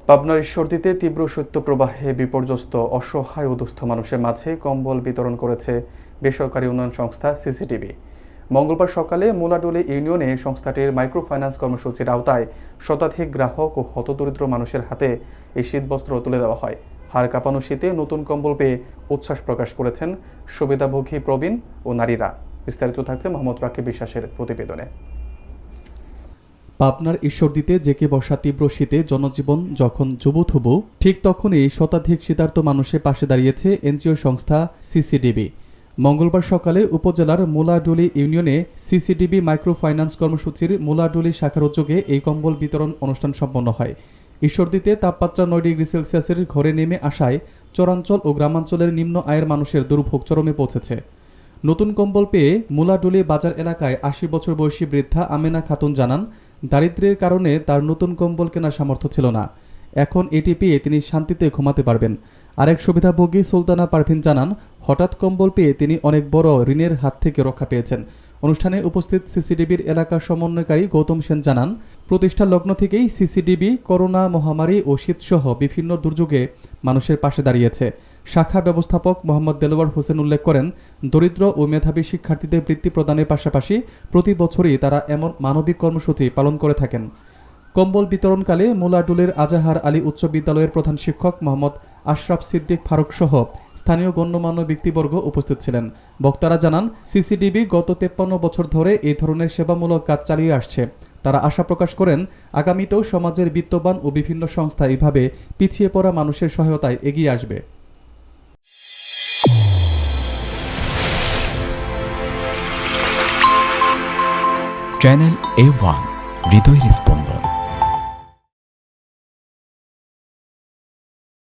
পাবনার ঈশ্বরদীতে তীব্র শৈত্যপ্রবাহে বিপর্যস্ত অসহায় ও দুস্থ মানুষের মাঝে কম্বল বিতরণ করেছে বেসরকারি উন্নয়ন সংস্থা সিসিডিবি। মঙ্গলবার সকালে মুলাডোলি ইউনিয়নে সংস্থাটির মাইক্রো ফাইন্যান্স কর্মসূচির আওতায় শতাধিক গ্রাহক ও হতদরিদ্র মানুষের হাতে এই শীতবস্ত্র তুলে দেওয়া হয়। হাড় কাঁপানো শীতে নতুন কম্বল পেয়ে উচ্ছ্বাস প্রকাশ করেছেন সুবিধাভোগী প্রবীণ ও নারীরা। বিস্তারিত থাকছে মোহাম্মদ রাকিব বিশ্বাসের প্রতিবেদনে। পাবনার ঈশ্বরদীতে জেঁকে বসা তীব্র শীতে জনজীবন যখন জুবুথুবু, ঠিক তখনই শতাধিক শীতার্ত মানুষের পাশে দাঁড়িয়েছে এনজিও সংস্থা সিসিডিবি। মঙ্গলবার সকালে উপজেলার মুলাডুলি ইউনিয়নে সিসিডিবি মাইক্রো ফাইন্যান্স কর্মসূচির মুলাডুলি শাখার উদ্যোগে এই কম্বল বিতরণ অনুষ্ঠান সম্পন্ন হয়। ঈশ্বরদীতে তাপমাত্রা 9 ডিগ্রি সেলসিয়াসের ঘরে নেমে আসায় চরাঞ্চল ও গ্রামাঞ্চলের নিম্ন আয়ের মানুষের দুর্ভোগ চরমে পৌঁছেছে। নতুন কম্বল পেয়ে মুলাডুলি বাজার এলাকায় 80 বছর বয়সী বৃদ্ধা আমেনা খাতুন জানান, দারিদ্র্যের কারণে তার নতুন কম্বল কেনার সামর্থ্য ছিল না। এখন এটি পেয়ে তিনি শান্তিতে ঘুমাতে পারবেন। আরেক সুবিধাভোগী সুলতানা পারভিন জানান, হঠাৎ কম্বল পেয়ে তিনি অনেক বড় ঋণের হাত থেকে রক্ষা পেয়েছেন। অনুষ্ঠানে উপস্থিত সিসিডিবির এলাকা সমন্বয়কারী গৌতম সেন জানান, প্রতিষ্ঠা লগ্ন থেকেই সিসিডিবি করোনা মহামারী ও শীতসহ বিভিন্ন দুর্যোগে মানুষের পাশে দাঁড়িয়েছে। শাখা ব্যবস্থাপক মোহাম্মদ দেলোয়ার হোসেন উল্লেখ করেন, দরিদ্র ও মেধাবী শিক্ষার্থীদের বৃত্তি প্রদানের পাশাপাশি প্রতি বছরই তারা এমন মানবিক কর্মসূচি পালন করে থাকেন। কম্বল বিতরণকালে মুলাডুলের আজাহার আলী উচ্চ বিদ্যালয়ের প্রধান শিক্ষক মোহাম্মদ আশরাফ সিদ্দিক ফারুক সহ স্থানীয় গণ্যমান্য ব্যক্তিবর্গ উপস্থিত ছিলেন। বক্তারা জানান, সিসিডিবি গত 53 বছর ধরে এই ধরনের সেবামূলক কাজ চালিয়ে আসছে। তারা আশা প্রকাশ করেন, আগামীতেও সমাজের বিত্তবান ও বিভিন্ন সংস্থা এইভাবে পিছিয়ে পড়া মানুষের সহায়তায় এগিয়ে আসবে। চ্যানেল A1 হৃদয়ের স্পন্দন।